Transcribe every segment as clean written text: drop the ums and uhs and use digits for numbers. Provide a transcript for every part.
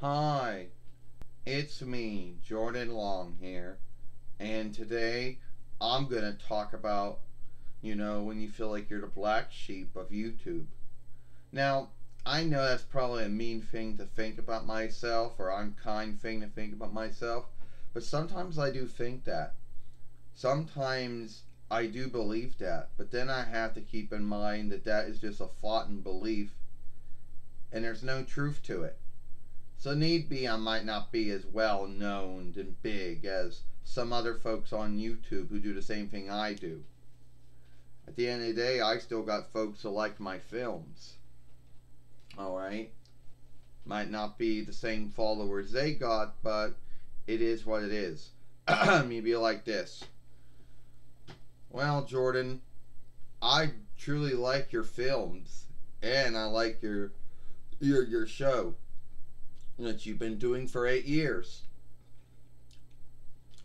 Hi, it's me, Jordan Long here, and today I'm gonna talk about, when you feel like you're the black sheep of YouTube. Now, I know that's probably a mean thing to think about myself, or unkind thing to think about myself, but sometimes I do think that. Sometimes I do believe that, but then I have to keep in mind that that is just a thought and belief, and there's no truth to it. So need be I might not be as well known and big as some other folks on YouTube who do the same thing I do. At the end of the day, I still got folks who like my films. Alright? Might not be the same followers they got, but it is what it is. Maybe like this. Well, Jordan, I truly like your films, and I like your show that you've been doing for 8 years.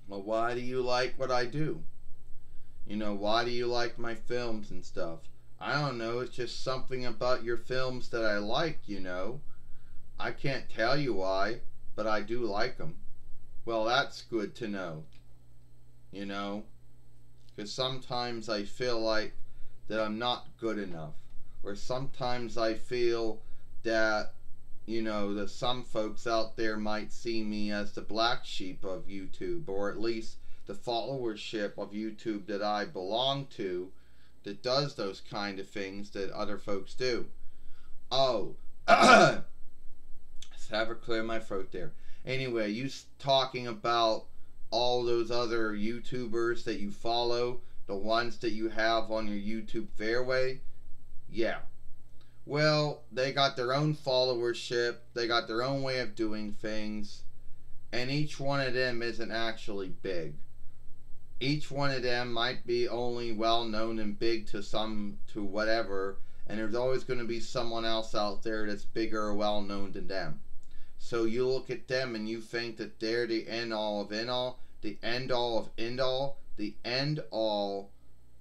Well, why do you like what I do? Why do you like my films and stuff? I don't know, it's just something about your films that I like. I can't tell you why, but I do like them. Well, that's good to know. Because sometimes I feel like that I'm not good enough. Or sometimes I feel that that some folks out there might see me as the black sheep of YouTube, or at least the followership of YouTube that I belong to that does those kind of things that other folks do. Oh, let's have her clear my throat there. Anyway, you talking about all those other YouTubers that you follow, the ones that you have on your YouTube fairway? Yeah. Well, they got their own followership, they got their own way of doing things, and each one of them isn't actually big. Each one of them might be only well known and big to whatever, and there's always going to be someone else out there that's bigger or well known than them. So you look at them and you think that they're the end all of end all, the end all of end all, the end all,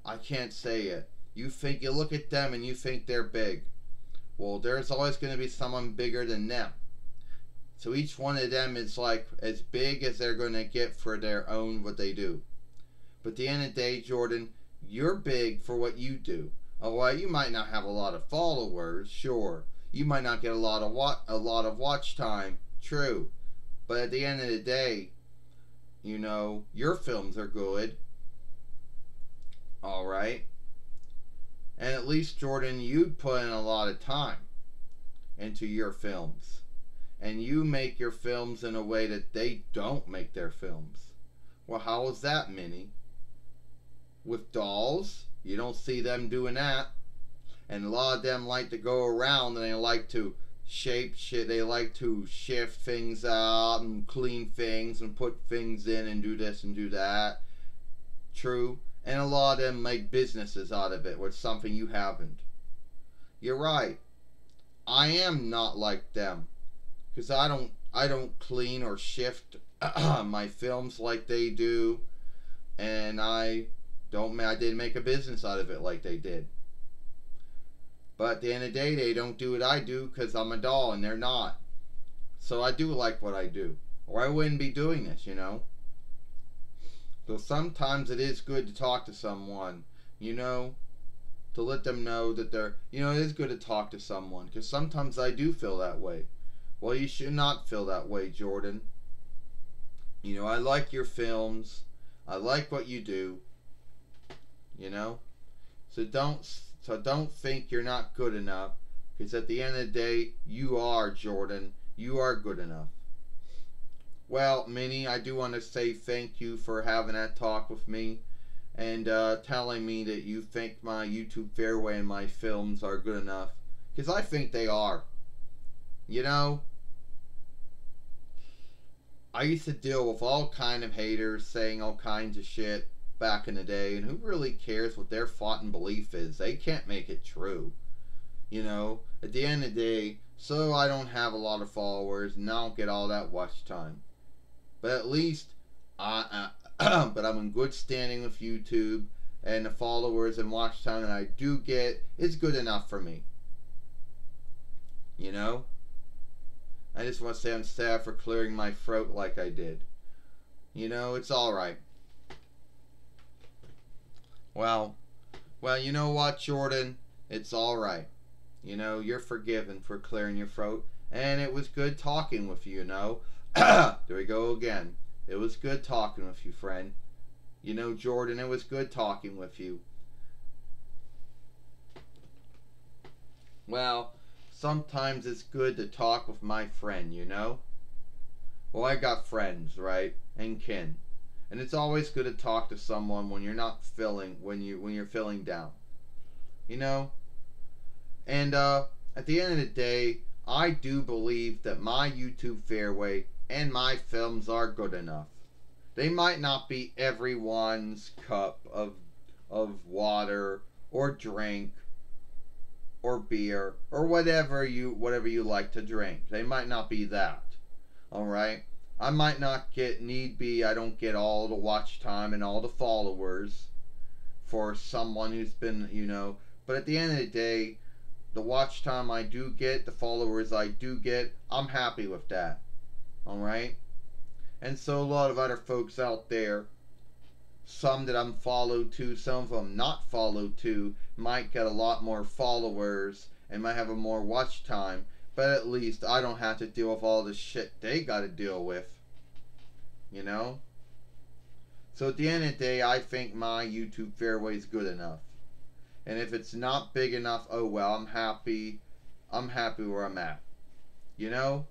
I can't say it. You look at them and you think they're big. Well, there's always going to be someone bigger than them. So each one of them is like as big as they're going to get for their own what they do. But at the end of the day, Jordan, you're big for what you do. Oh, well, you might not have a lot of followers, sure. You might not get a lot of watch time, true. But at the end of the day, your films are good. All right. And at least, Jordan, you'd put in a lot of time into your films. And you make your films in a way that they don't make their films. Well, how is that, Minnie? With dolls, you don't see them doing that. And a lot of them like to go around and they like to shape shit. They like to shift things out and clean things and put things in and do this and do that. True. And a lot of them make businesses out of it, which is something you haven't. You're right. I am not like them. Because I don't clean or shift my films like they do. And I didn't make a business out of it like they did. But at the end of the day, they don't do what I do because I'm a doll and they're not. So I do like what I do. Or I wouldn't be doing this. So sometimes it is good to talk to someone, to let them know that it is good to talk to someone, because sometimes I do feel that way. Well, you should not feel that way, Jordan. I like your films, I like what you do, so don't think you're not good enough, because at the end of the day, you are, Jordan, you are good enough. Well, Minnie, I do want to say thank you for having that talk with me and telling me that you think my YouTube fairway and my films are good enough. Because I think they are. I used to deal with all kind of haters saying all kinds of shit back in the day, and who really cares what their thought and belief is? They can't make it true. At the end of the day, so I don't have a lot of followers and I don't get all that watch time. But at least but I'm in good standing with YouTube, and the followers and watch time that I do get is good enough for me. I just want to say I'm sad for clearing my throat like I did. You know, it's alright. Well, you know what, Jordan? It's alright. You know, you're forgiven for clearing your throat. And it was good talking with you, you know. There we go again. It was good talking with you, friend. You know, Jordan, it was good talking with you. Well, sometimes it's good to talk with my friend, you know? Well, I got friends, right? And kin. And it's always good to talk to someone when you're not feeling when you're feeling down. You know? And at the end of the day, I do believe that my YouTube fairway and my films are good enough. They might not be everyone's cup of water or drink or beer or whatever you like to drink. They might not be that. All right? I might not get I don't get all the watch time and all the followers for someone who's been, you know, but at the end of the day, the watch time I do get, the followers I do get, I'm happy with that. Alright? And so a lot of other folks out there, some that I'm followed to, some of them not followed to, might get a lot more followers and might have a more watch time, but at least I don't have to deal with all the shit they gotta deal with. You know? So at the end of the day, I think my YouTube fairway is good enough. And if it's not big enough, oh well, I'm happy where I'm at. You know?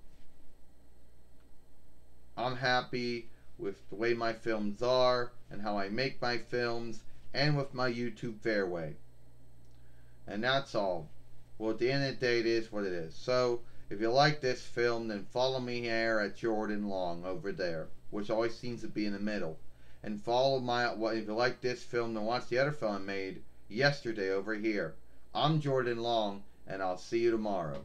I'm happy with the way my films are and how I make my films and with my YouTube fairway. And that's all. Well, at the end of the day, it is what it is. So, if you like this film, then follow me here at Jordan Long over there, which always seems to be in the middle. And follow if you like this film, then watch the other film I made yesterday over here. I'm Jordan Long, and I'll see you tomorrow.